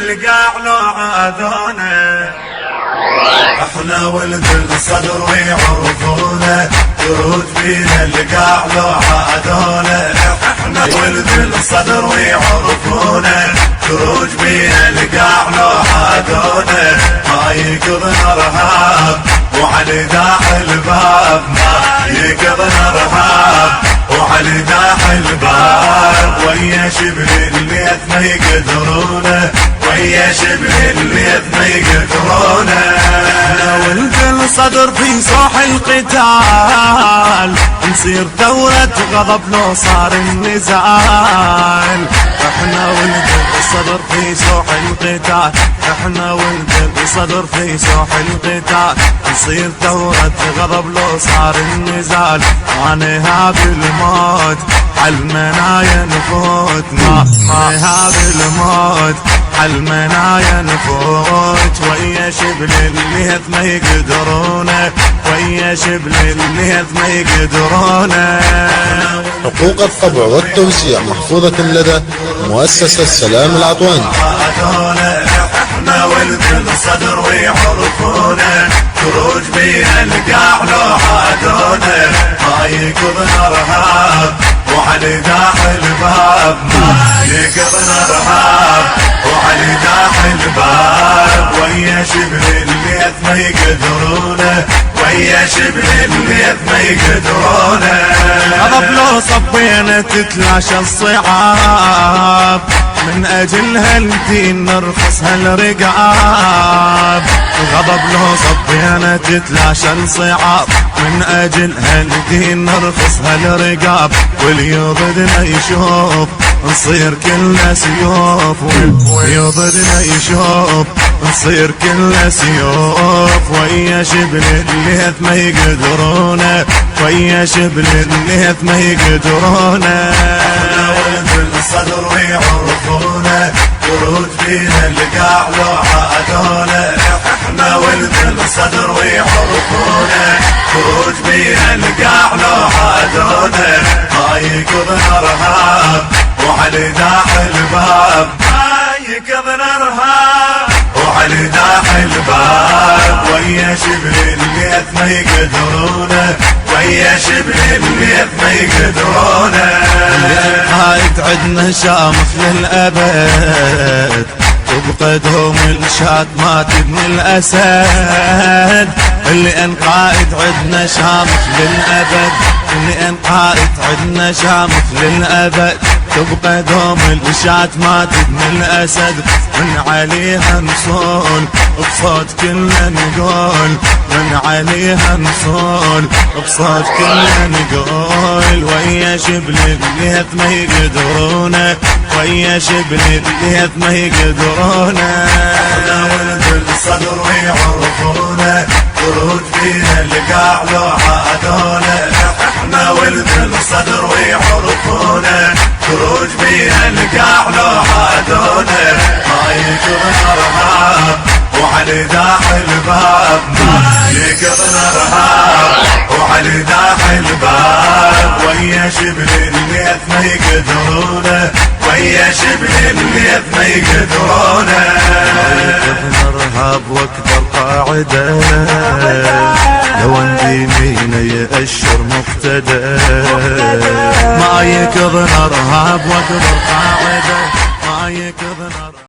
القاع لو عادونا، احنا ولد الصدر ويعرفونا، تروج بينا القاع لو عادونا، احنا ولد الصدر ويعرفونا، تروج بينا القاع لو عادونا، ما يقضنا رهاب وعلي داح الباب، ما يقضنا رهاب وعلي داح الباب، ويا شبل الليث ما يقدرونا، ويا شبل الليث ما يقدرونا، احنا ولد الصدر في صاح القتال، نصير ثورة غضب لو صار النزال، احنا ولد الصدر في صاح القتال، احنا ولد الصدر في صاح القتال، نصير ثورة غضب لو صار النزال، ما نهاب الموت عالمنايا نفوت، ما نهاب الموت عالمنايا نفوت، ويا شبل الليث ما يقدرونا، ويا شبل الليث ما يقدرونا. حقوق الطبع والتوزيع محفوظة لدى مؤسسة سلام العطواني. احنا ولد الصدر ويعرفونا، تروج بينا القاع لو عادونا، ما يقضنا رهاب وعلي داح الباب، ما يقضنا رهاب وعلي داح الباب، ويا شبل الليث ما يقدرونا، ويا شبل الليث ما يقدرونا، غضب لو صبينا تتلاشى الصعاب، من اجلها الدين نرخص هالرقاب، غضب لو صبينا تتلاشى الصعاب، من اجلها الدين نرخص هالرقاب، واللي يضدنا يشوف نصير كلنا سيوف، واللي يضدنا يشوف نصير كلنا سيوف، ويا شبل الليث ما يقدرونا، ويا شبل الليث ما يقدرونا، احنا ولد الصدر ويعرفونا، تروج بينا القاع لو عادونا، احنا ولد الصدر ويعرفونا، تروج بينا القاع لو عادونا، ما يقضنا رهاب وعلي داح الباب، ما يقضنا رهاب وعلي داح الباب، ويا شبل الليث ما يقدرونا، ويا شبل الليث ما يقدرونا، القائد عدنا شامخ للأبد، وبقدهم الشات ما تبني الأسد، اللي انقائد عدنا شامخ للأبد، اللي انقائد عدنا شامخ للأبد، تبقى دوم الاشات ما تبني الاسد، من عليها نصول بصوت كلنا نقول، من عليها نصول بصوت كلنا نقول، ويا شبل الليث ما يقدرونا، ويا شبل الليث ما يقدرونا، احنا ولد الصدر ويعرفونا، تروج بينا القاع لو عادونا، احنا ولد الصدر ويعرفونا، تروج بينا القاع لو عادونا، ما يقضنا رهاب وعلي داح الباب، ما يقضنا رهاب وعلي داح الباب، ويا شبل الليث ما يقدرونا، ويا شبل الليث ما يقدرونا، يقضنا رهاب واكبر قاعدة، لو يمينه يأشر مقتدى، ما يقضنا رهاب واكبر قاعدة، ما يقضنا